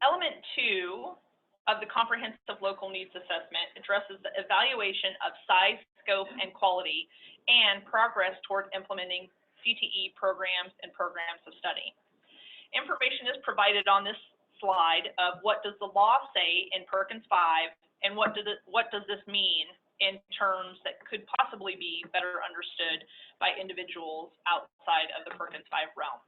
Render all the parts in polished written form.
Element 2 of the Comprehensive Local Needs Assessment addresses the evaluation of size, scope, and quality, and progress toward implementing CTE programs and programs of study. Information is provided on this slide of what does the law say in Perkins 5, and what does this mean in terms that could possibly be better understood by individuals outside of the Perkins 5 realm.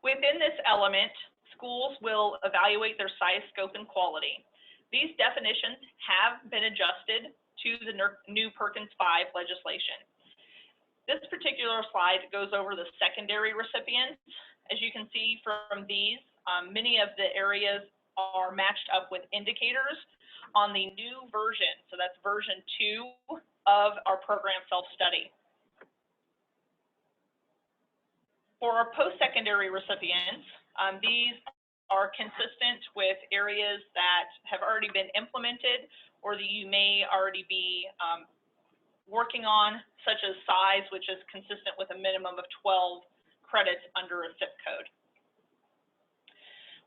Within this element, schools will evaluate their size, scope, and quality. These definitions have been adjusted to the new Perkins 5 legislation. This particular slide goes over the secondary recipients. As you can see from these, many of the areas are matched up with indicators on the new version. So that's version 2 of our program self-study. For our post-secondary recipients, these are consistent with areas that have already been implemented or that you may already be working on, such as size, which is consistent with a minimum of 12 credits under a zip code.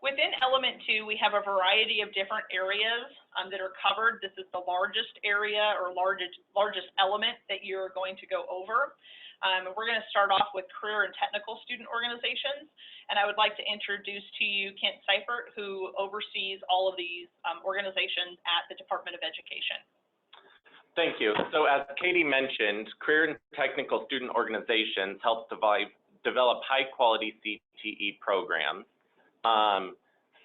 Within element 2, we have a variety of different areas that are covered. This is the largest area or largest element that you're going to go over. We're going to start off with career and technical student organizations, and I would like to introduce to you Kent Seifert, who oversees all of these organizations at the Department of Education. Thank you. So as Katie mentioned, career and technical student organizations help develop high-quality CTE programs.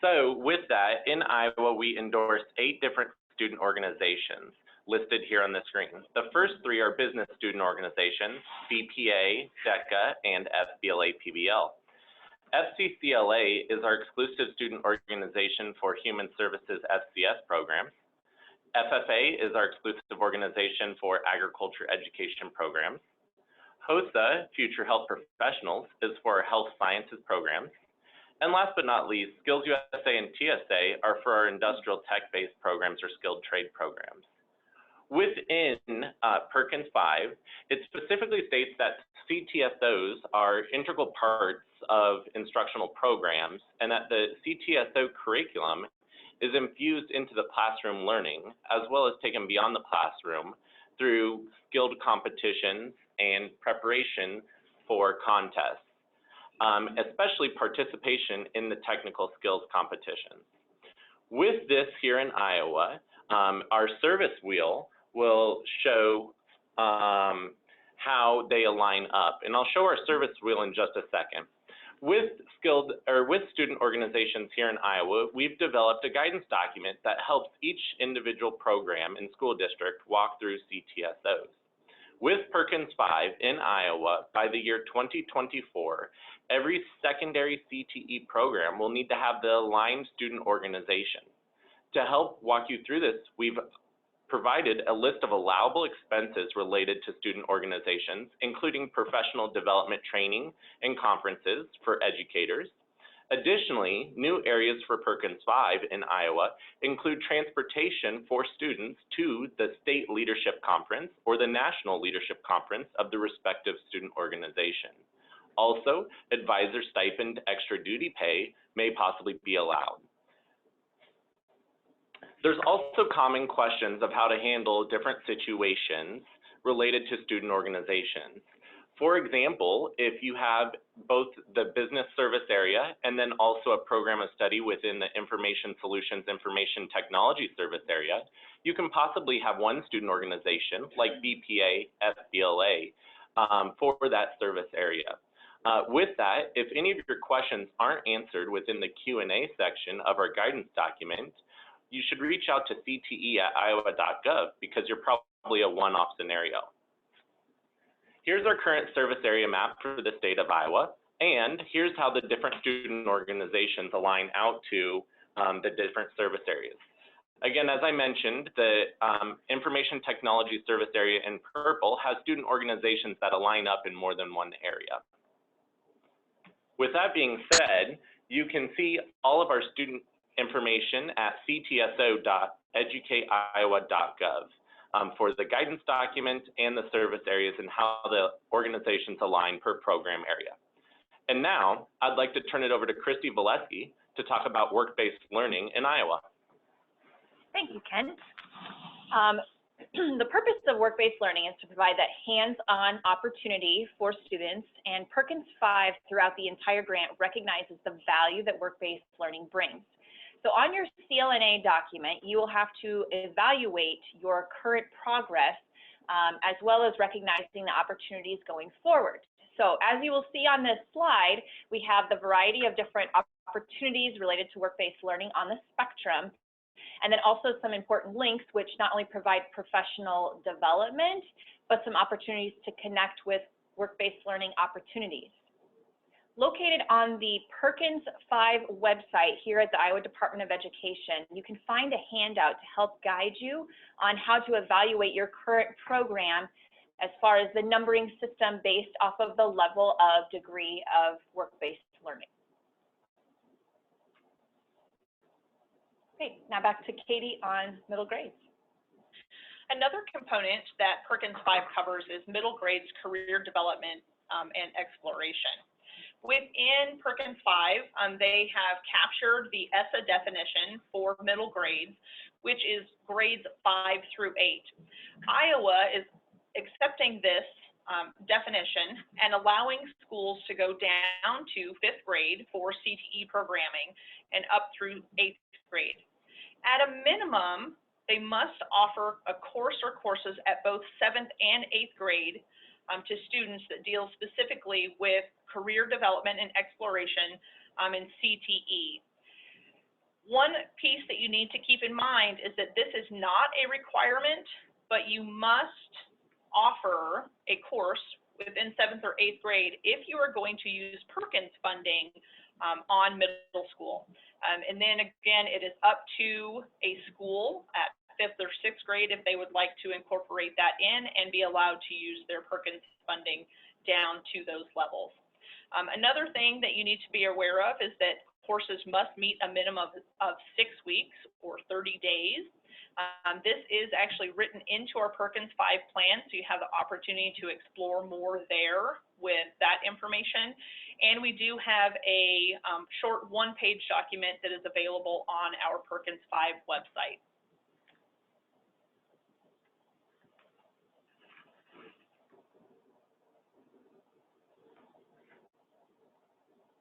So with that, in Iowa, we endorsed 8 different student organizations listed here on the screen. The first 3 are business student organizations, BPA, DECA, and FBLA-PBL. FCCLA is our exclusive student organization for Human Services FCS programs. FFA is our exclusive organization for agriculture education programs. HOSA, Future Health Professionals, is for our health sciences programs. And last but not least, Skills USA and TSA are for our industrial tech-based programs or skilled trade programs. Within Perkins 5, it specifically states that CTSOs are integral parts of instructional programs and that the CTSO curriculum is infused into the classroom learning as well as taken beyond the classroom through skilled competitions and preparation for contests, especially participation in the technical skills competitions. With this here in Iowa, our service wheel will show how they align up. And I'll show our service wheel in just a second. With student organizations here in Iowa, we've developed a guidance document that helps each individual program and school district walk through CTSOs. With Perkins 5 in Iowa, by the year 2024, every secondary CTE program will need to have the aligned student organization. To help walk you through this, we've provided a list of allowable expenses related to student organizations, including professional development training and conferences for educators. Additionally, new areas for Perkins 5 in Iowa include transportation for students to the State Leadership Conference or the National Leadership Conference of the respective student organization. Also, advisor stipend extra duty pay may possibly be allowed. There's also common questions of how to handle different situations related to student organizations. For example, if you have both the business service area and then also a program of study within the Information Solutions Information Technology service area, you can possibly have one student organization like BPA, FBLA for that service area. With that, if any of your questions aren't answered within the Q&A section of our guidance document, you should reach out to cte@iowa.gov because you're probably a one-off scenario. Here's our current service area map for the state of Iowa, and here's how the different student organizations align out to the different service areas. Again, as I mentioned, the Information Technology service area in purple has student organizations that align up in more than one area. With that being said, you can see all of our student information at ctso.educateiowa.gov for the guidance document and the service areas and how the organizations align per program area. And now, I'd like to turn it over to Christy Valesky to talk about work-based learning in Iowa. Thank you, Kent. The purpose of work-based learning is to provide that hands-on opportunity for students, and Perkins 5 throughout the entire grant recognizes the value that work-based learning brings. So on your CLNA document, you will have to evaluate your current progress as well as recognizing the opportunities going forward. So as you will see on this slide, we have the variety of different opportunities related to work-based learning on the spectrum, and then also some important links which not only provide professional development, but some opportunities to connect with work-based learning opportunities. Located on the Perkins 5 website here at the Iowa Department of Education, you can find a handout to help guide you on how to evaluate your current program as far as the numbering system based off of the level of degree of work-based learning. Okay, now back to Katie on middle grades. Another component that Perkins 5 covers is middle grades career development and exploration. Within Perkins 5, they have captured the ESSA definition for middle grades, which is grades 5 through 8. Iowa is accepting this definition and allowing schools to go down to 5th grade for CTE programming and up through 8th grade. At a minimum, they must offer a course or courses at both 7th and 8th grade to students that deal specifically with career development and exploration in CTE. One piece that you need to keep in mind is that this is not a requirement, but you must offer a course within 7th or 8th grade if you are going to use Perkins funding on middle school. And then again, it is up to a school at 5th or 6th grade if they would like to incorporate that in and be allowed to use their Perkins funding down to those levels. Another thing that you need to be aware of is that courses must meet a minimum of 6 weeks or 30 days. This is actually written into our Perkins 5 plan, so you have the opportunity to explore more there with that information. And we do have a short one-page document that is available on our Perkins 5 website.